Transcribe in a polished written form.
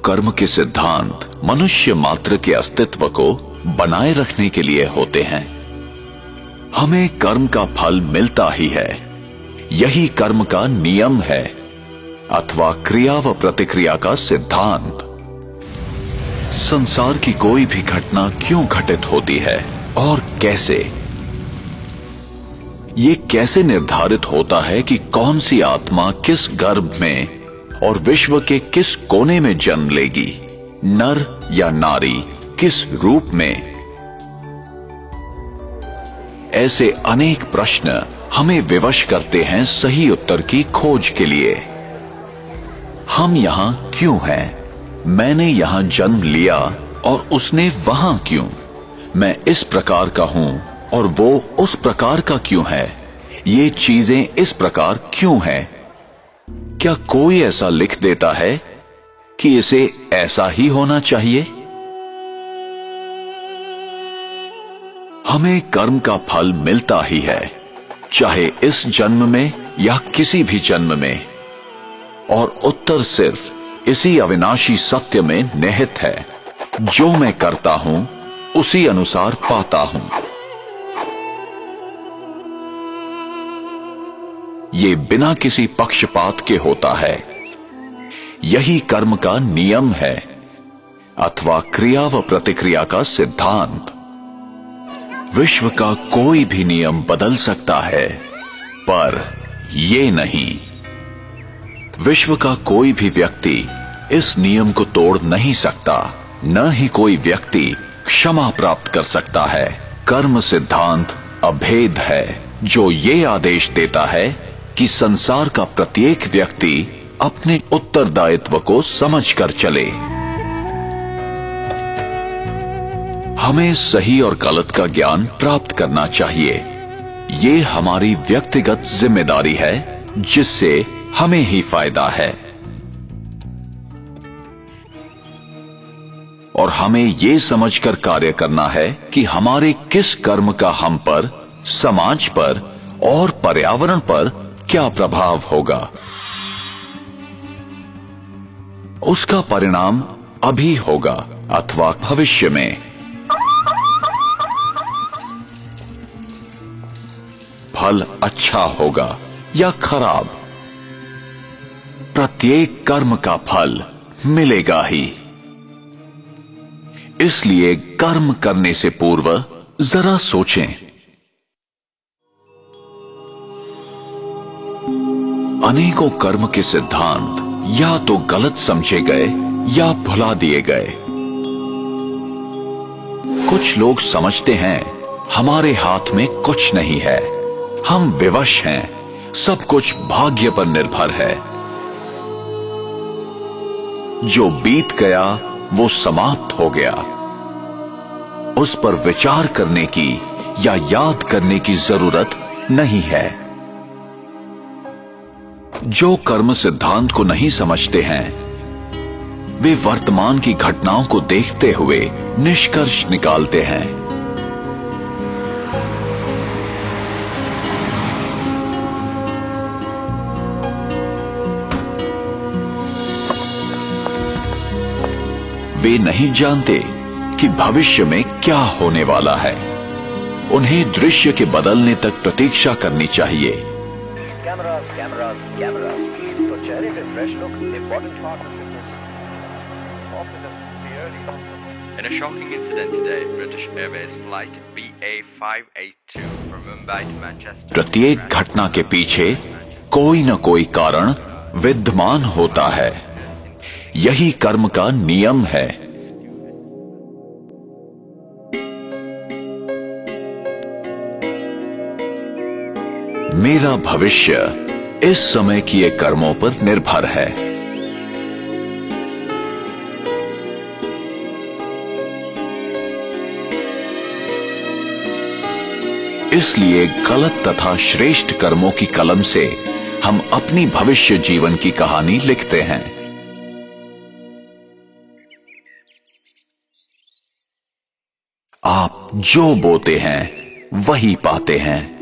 कर्म के सिद्धांत मनुष्य मात्र के अस्तित्व को बनाए रखने के लिए होते हैं। हमें कर्म का फल मिलता ही है, यही कर्म का नियम है अथवा क्रिया व प्रतिक्रिया का सिद्धांत। संसार की कोई भी घटना क्यों घटित होती है और कैसे, ये कैसे निर्धारित होता है कि कौन सी आत्मा किस गर्भ में और विश्व के किस कोने में जन्म लेगी, नर या नारी, किस रूप में। ऐसे अनेक प्रश्न हमें विवश करते हैं सही उत्तर की खोज के लिए। हम यहां क्यों हैं? मैंने यहां जन्म लिया और उसने वहां क्यों? मैं इस प्रकार का हूं और वो उस प्रकार का क्यों है? ये चीजें इस प्रकार क्यों हैं? क्या कोई ऐसा लिख देता है कि इसे ऐसा ही होना चाहिए? हमें कर्म का फल मिलता ही है, चाहे इस जन्म में या किसी भी जन्म में, और उत्तर सिर्फ इसी अविनाशी सत्य में निहित है, जो मैं करता हूं उसी अनुसार पाता हूं। ये बिना किसी पक्षपात के होता है, यही कर्म का नियम है अथवा क्रिया व प्रतिक्रिया का सिद्धांत। विश्व का कोई भी नियम बदल सकता है, पर ये नहीं। विश्व का कोई भी व्यक्ति इस नियम को तोड़ नहीं सकता, न ही कोई व्यक्ति क्षमा प्राप्त कर सकता है। कर्म सिद्धांत अभेद है, जो ये आदेश देता है कि संसार का प्रत्येक व्यक्ति अपने उत्तरदायित्व को समझकर चले। हमें सही और गलत का ज्ञान प्राप्त करना चाहिए। ये हमारी व्यक्तिगत जिम्मेदारी है, जिससे हमें ही फायदा है। और हमें ये समझकर कार्य करना है कि हमारे किस कर्म का हम पर, समाज पर और पर्यावरण पर क्या प्रभाव होगा। उसका परिणाम अभी होगा अथवा भविष्य में। फल अच्छा होगा या खराब, प्रत्येक कर्म का फल मिलेगा ही। इसलिए कर्म करने से पूर्व जरा सोचें। अनेकों कर्म के सिद्धांत या तो गलत समझे गए या भुला दिए गए। कुछ लोग समझते हैं हमारे हाथ में कुछ नहीं है, हम विवश हैं, सब कुछ भाग्य पर निर्भर है। जो बीत गया वो समाप्त हो गया, उस पर विचार करने की या याद करने की जरूरत नहीं है। जो कर्म सिद्धांत को नहीं समझते हैं, वे वर्तमान की घटनाओं को देखते हुए निष्कर्ष निकालते हैं। वे नहीं जानते कि भविष्य में क्या होने वाला है। उन्हें दृश्य के बदलने तक प्रतीक्षा करनी चाहिए। Cameras, cameras, cameras. तो चेहरे पे fresh look, important part of fitness. Often the early. In a shocking incident today, British Airways flight BA582 from Mumbai to Manchester. प्रत्येक घटना के पीछे कोई न कोई कारण विद्यमान होता है, यही कर्म का नियम है। मेरा भविष्य इस समय किए कर्मों पर निर्भर है। इसलिए गलत तथा श्रेष्ठ कर्मों की कलम से हम अपनी भविष्य जीवन की कहानी लिखते हैं। आप जो बोते हैं वही पाते हैं।